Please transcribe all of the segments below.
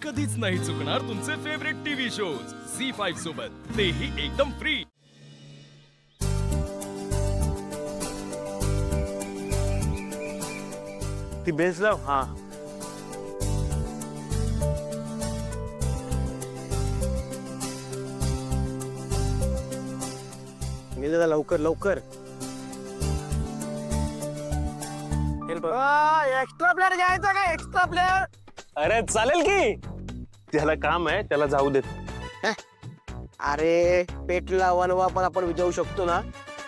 कधीच नाही चुकणार तुमचे फेवरेट टीव्ही शोज झी5 सोबत, तेही एकदम फ्री. ती बेस लाव. हा दादा लवकर लवकर. एक्स्ट्रा प्लेअर घ्यायचा का? Extra player. अरे चालेल की, त्याला काम आहे, त्याला जाऊ देत. अरे पेटला वनवा पण आपण विचारू शकतो ना,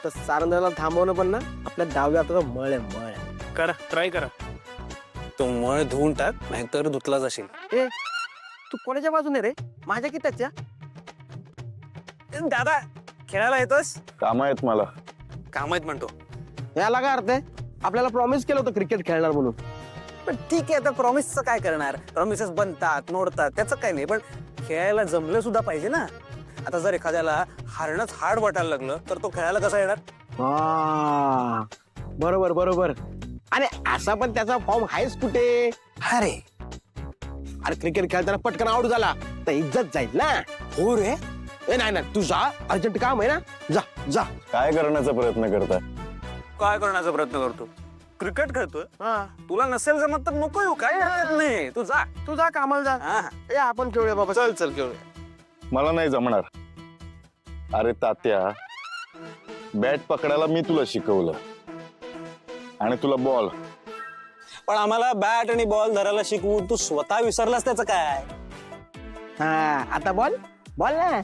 तर सारंगला थांबवणं पण ना आपल्या डाव्यात मळ आहे, मळ आहे. करा, ट्राय करा. तो मळ धुवून टाक, नाहीतर धुतला जाशील. ए तू कोणाच्या बाजूने रे? माझ्या की त्याच्या? दादा खेळायला येतोस? काम आहेत मला. काम आहेत म्हणतो. याला काय अर्थ आहे? आपल्याला प्रॉमिस केलं होतं क्रिकेट खेळणार म्हणून. पण ठीक आहे, आता प्रॉमिसचं काय करणार? प्रॉमिसेस बनतात, मोडतात, त्याचं काय नाही, पण खेळायला जमलं सुद्धा पाहिजे ना. आता जर एखाद्याला हारणंच हार्ड वाटायला लागलं तर तो खेळायला कसा येणार? हा बरोबर बरोबर. आणि असा पण त्याचा फॉर्म आहेच कुठे? अरे अरे क्रिकेट खेळताना पटकन आउट झाला तर इज्जत जाईल ना. हो रे. ए नाही नाही, तू जा, अर्जंट काम आहे ना, जा जा. काय करण्याचा प्रयत्न करताय? काय करण्याचा प्रयत्न करतो? क्रिकेट खेळतोय. हा तुला नसेल जमत तर नको येऊ, काय हरकत नाही, तू जा. तू जा कामाला जा. हा. ए आपण खेळूया बाबा. चल चल खेळूया. मला नाही जमणार. अरे तात्या, बॅट पकडायला मी तुला शिकवलं आणि तुला बॉल. पण आम्हाला बॅट आणि बॉल धरायला शिकवू, तू स्वतः विसरलास त्याचं काय? हा आता बॉल बॉल ना.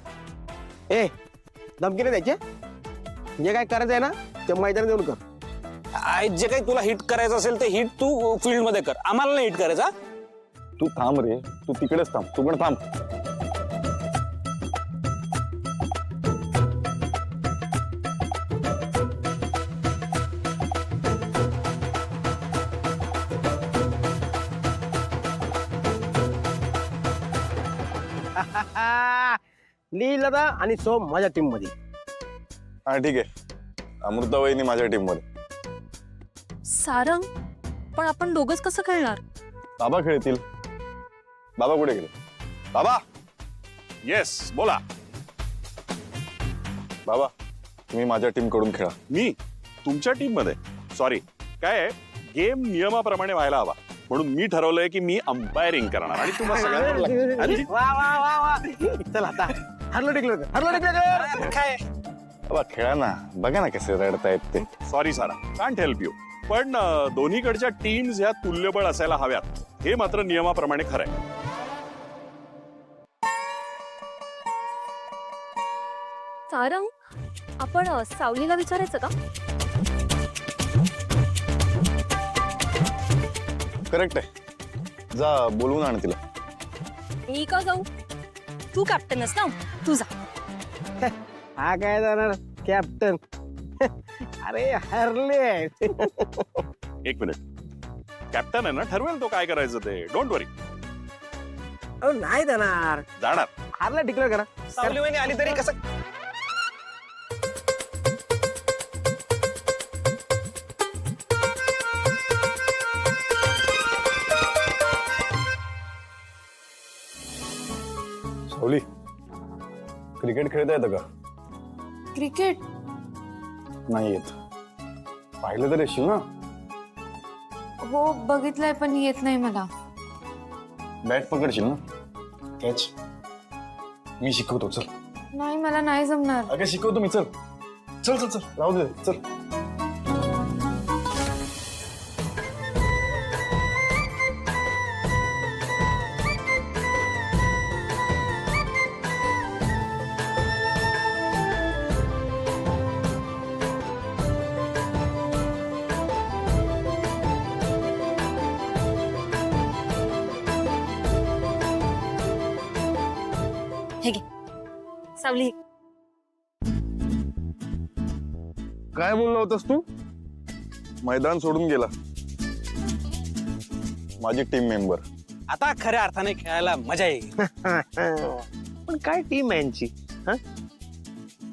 ए धमकी नाही द्यायचे. जे काय करायचं आहे ना ते मैदानात येऊन कर. जे काही तुला हिट करायचं असेल ते हिट तू फील्ड मध्ये कर, आम्हाला नाही हिट करायचा. तू थांब रे, तू तिकडेच थांब, तू पण थांब. नील दादा आणि सोम माझ्या टीम मध्ये. हा ठीक आहे, अमृता वहिनी माझ्या टीम मध्ये. सारंग, पण आपण दोघच कसं खेळणार? बाबा खेळतील. बाबा कुठे गेले? बाबा. येस बोला. बाबा तुम्ही माझ्या टीम कडून खेळा. मी तुमच्या टीम मध्ये? सॉरी, काय आहे, गेम नियमाप्रमाणे व्हायला हवा, म्हणून मी ठरवलंय की मी अंपायरिंग करणार आणि तुम्हाला सगळ्यांना आणि वा वा वा वा. चल आता हरलो टिकलो हरलो टिकलो. काय बाबा खेळा ना, बघा ना कसे रडतायत ते. Sorry Sara, can't help you. पण दोन्हीकडच्या टीम्स ह्या तुल्यबळ असायला हव्यात, हे मात्र नियमाप्रमाणे खरंय. सारंग, आपण सावलीला विचारायचं का? करेक्ट आहे, जा बोलवून आण तिला. मी का जाऊ? तू कॅप्टनच ना, तू जा. हा काय जाणार कॅप्टन. अरे हरले. एक मिनिट, कॅप्टन आहे ना, ठरवेल तो काय करायचं ते, डोंट वरी. नाही जाणार. जाणार. हारला टिकलो करा. सावली वहिनी आली तरी कसं? सावली, क्रिकेट खेळता येतं का? क्रिकेट? नाही येत. पाहिलं तर येशील ना. हो बघितलंय, पण येत नाही मला. बॅट पकडशील ना. कॅच मी शिकवतो, चल. नाही, मला नाही जमणार. अगं शिकवतो मी, चल चल चल चल, राहू दे, चल. हे घे सावली. काय बोलला होतास तू? मैदान सोडून गेला माझी टीम मेंबर. आता खऱ्या अर्थाने खेळायला मजा येईल. पण काय टीम आहे यांची?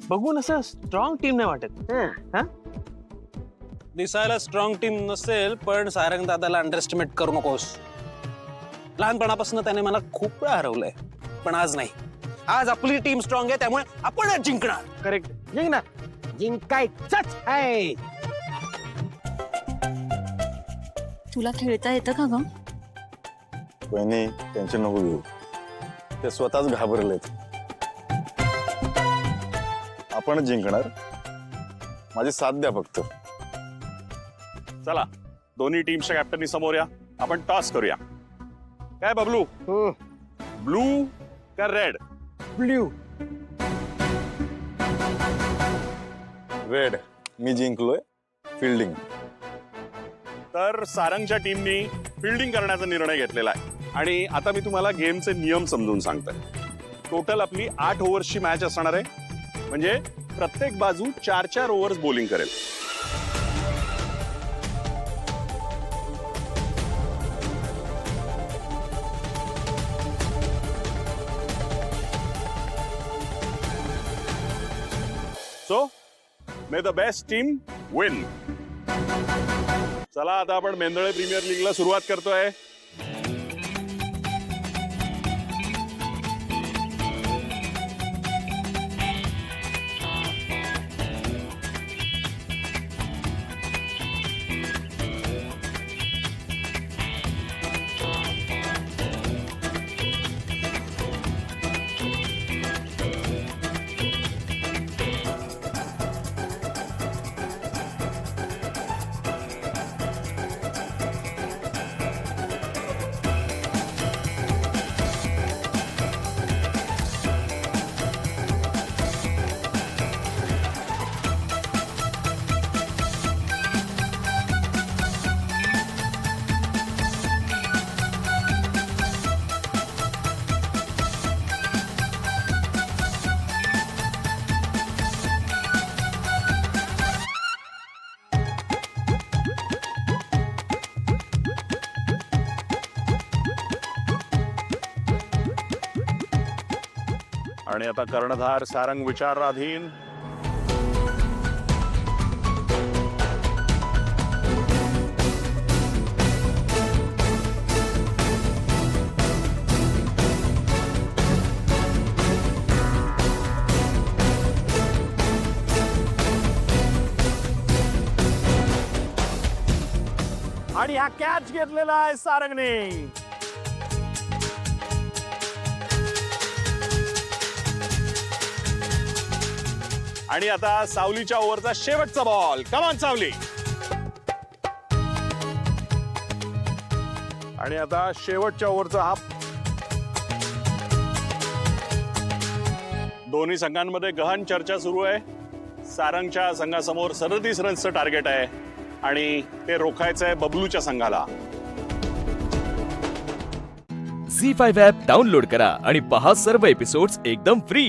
बघून असं स्ट्रॉंग टीम नाही वाटत. दिसायला स्ट्रॉंग टीम नसेल, पण सारंग दादाला अंडरएस्टिमेट करू नकोस. लहानपणापासून त्याने मला खूप वेळा हरवलंय, पण आज नाही. आज आपली टीम स्ट्रॉंग आहे, त्यामुळे आपणच जिंकणार. करेक्ट, जिंकणार, जिंकायचंच आहे. तुला खेळता येतं का ग? वहिनी टेन्शन नको घेऊ, ते स्वतःच घाबरलेत. आपणच जिंकणार, माझी साथ द्या फक्त. चला दोन्ही टीमच्या कॅप्टननी समोर या, आपण टॉस करूया. काय बबलू, ब्लू का रेड? ब्ल्यू. रेड. मी जिंकलोय. फिल्डिंग. तर सारंगच्या टीमनी फिल्डिंग करण्याचा निर्णय घेतलेला आहे. आणि आता मी तुम्हाला गेमचे नियम समजून सांगतोय. टोटल आपली 8 ओव्हर्सची मॅच असणार आहे, म्हणजे प्रत्येक बाजू 4 ओव्हर्स बॉलिंग करेल. So may the best team win. चला आता आपण मेंदळे प्रीमियर लीगला सुरुवात करतोय. आणि आता कर्णधार सारंग विचाराधीन. आणि हा कॅच घेतलेला आहे सारंगने. आणि आता सावलीच्या ओव्हरचा शेवटचा बॉल. कमान सावली. आणि आता शेवटच्या ओव्हरचा हा. दोन्ही संघांमध्ये गहन चर्चा सुरू आहे. सारंगच्या संघासमोर 37 रन्सचं टार्गेट आहे आणि ते रोखायचंय बबलूच्या संघाला. झी 5 ॲप डाउनलोड करा आणि पहा सर्व एपिसोड्स एकदम फ्री.